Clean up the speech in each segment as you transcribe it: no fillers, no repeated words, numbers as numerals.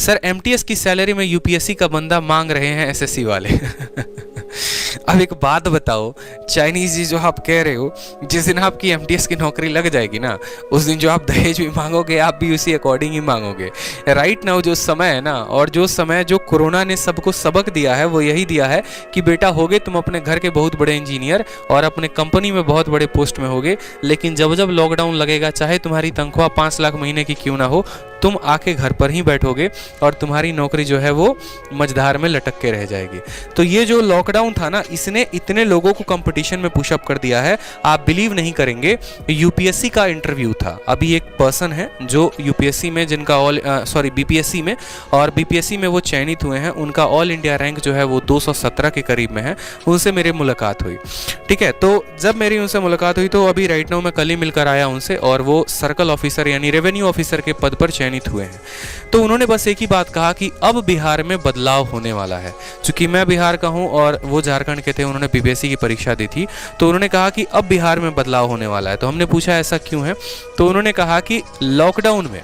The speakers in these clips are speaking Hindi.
सर एमटीएस की सैलरी में यूपीएससी का बंदा मांग रहे हैं एसएससी वाले। अब एक बात बताओ, चाइनीज जी जो आप कह रहे हो, जिस दिन आपकी एमटीएस की नौकरी लग जाएगी ना, उस दिन जो आप दहेज भी मांगोगे आप भी उसी अकॉर्डिंग ही मांगोगे। राइट नाउ जो समय है ना, और जो समय जो कोरोना ने सबको सबक दिया है वो यही दिया है कि बेटा होगे तुम अपने घर के बहुत बड़े इंजीनियर और अपने कंपनी में बहुत बड़े पोस्ट में होगे, लेकिन जब जब लॉकडाउन लगेगा, चाहे तुम्हारी तनख्वाह 5 लाख महीने की क्यों ना हो, तुम आके घर पर ही बैठोगे और तुम्हारी नौकरी जो है वो मझधार में लटक के रह जाएगी। तो ये जो लॉकडाउन था ना, इसने इतने लोगों को कंपटीशन में पुशअप कर दिया है, आप बिलीव नहीं करेंगे। यूपीएससी का इंटरव्यू था, अभी एक पर्सन है जो यूपीएससी में जिनका बीपीएससी में और बीपीएससी में वो चयनित हुए हैं, उनका ऑल इंडिया रैंक जो है वो 217 के करीब में है। उनसे मेरी मुलाकात हुई, ठीक है। तो जब मेरी उनसे मुलाकात हुई तो अभी राइट नाउ मैं कल ही मिलकर आया उनसे, और वो सर्कल ऑफिसर यानी रेवेन्यू ऑफिसर के पद पर चयनित हुए हैं। तो उन्होंने बस एक ही बात कहा कि अब बिहार में बदलाव होने वाला है। चूंकि मैं बिहार का हूं और वो झारखंड के थे, उन्होंने बीपीएससी की परीक्षा दी थी, तो उन्होंने कहा कि अब बिहार में बदलाव होने वाला है। तो हमने पूछा ऐसा क्यों है, तो उन्होंने कहा कि लॉकडाउन में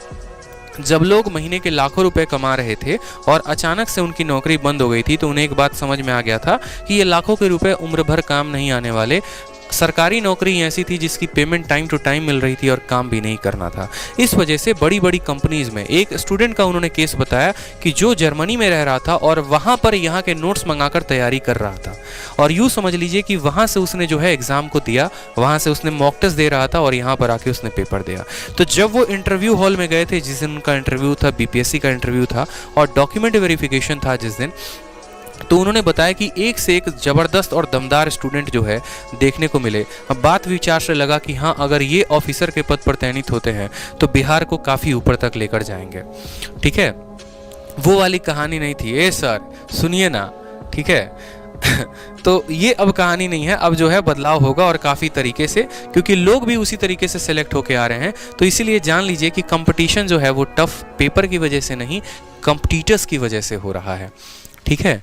जब लोग महीने के लाखों रुपए कमा रहे थे और अचानक से उनकी नौकरी बंद हो गई थी, तो उन्हें एक बात समझ में आ गया था कि ये लाखों के रुपए उम्र भर काम नहीं आने वाले। सरकारी नौकरी ऐसी थी जिसकी पेमेंट टाइम टू टाइम मिल रही थी और काम भी नहीं करना था। इस वजह से बड़ी बड़ी कंपनीज में एक स्टूडेंट का उन्होंने केस बताया कि जो जर्मनी में रह रहा था और वहाँ पर यहाँ के नोट्स मंगाकर तैयारी कर रहा था, और यूँ समझ लीजिए कि वहाँ से उसने जो है एग्ज़ाम को दिया, वहाँ से उसने मॉक टेस्ट दे रहा था और यहाँ पर आके उसने पेपर दिया। तो जब वो इंटरव्यू हॉल में गए थे, जिस दिन उनका इंटरव्यू था, बीपीएससी का इंटरव्यू था और डॉक्यूमेंट वेरिफिकेशन था जिस दिन, तो उन्होंने बताया कि एक से एक ज़बरदस्त और दमदार स्टूडेंट जो है देखने को मिले। अब बात विचार से लगा कि हाँ, अगर ये ऑफिसर के पद पर तैनात होते हैं तो बिहार को काफ़ी ऊपर तक लेकर जाएंगे, ठीक है। वो वाली कहानी नहीं थी, ए सर सुनिए ना, ठीक है। तो ये अब कहानी नहीं है, अब जो है बदलाव होगा और काफ़ी तरीके से, क्योंकि लोग भी उसी तरीके से सेलेक्ट होके आ रहे हैं। तो इसीलिए जान लीजिए कि कंपटीशन जो है वो टफ पेपर की वजह से नहीं, कंपटीटर्स की वजह से हो रहा है, ठीक है।